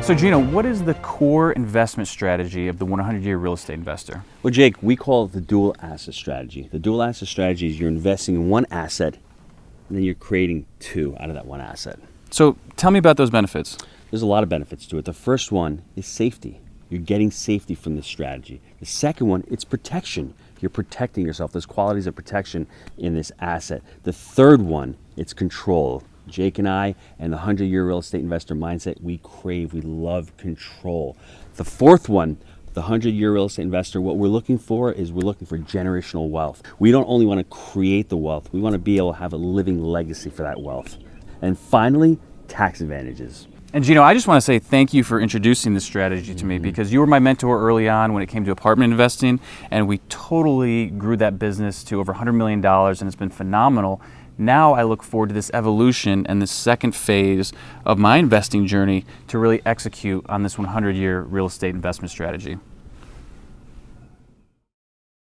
So Gino, what is the core investment strategy of the 100-year real estate investor? Well, Jake, we call it the dual asset strategy. The dual asset strategy is you're investing in one asset and then you're creating two out of that one asset. So tell me about those benefits. There's a lot of benefits to it. The first one is safety. You're getting safety from this strategy. The second one, it's protection. You're protecting yourself. There's qualities of protection in this asset. The third one, it's control. Jake and I and the 100-year real estate investor mindset, we love control. The fourth one, the 100-year real estate investor, what we're looking for is we're looking for generational wealth. We don't only want to create the wealth, we want to be able to have a living legacy for that wealth. And finally, tax advantages. And Gino, I just want to say thank you for introducing this strategy to me, because you were my mentor early on when it came to apartment investing, and we totally grew that business to over $100 million, and it's been phenomenal. Now I look forward to this evolution and this second phase of my investing journey to really execute on this 100-year real estate investment strategy.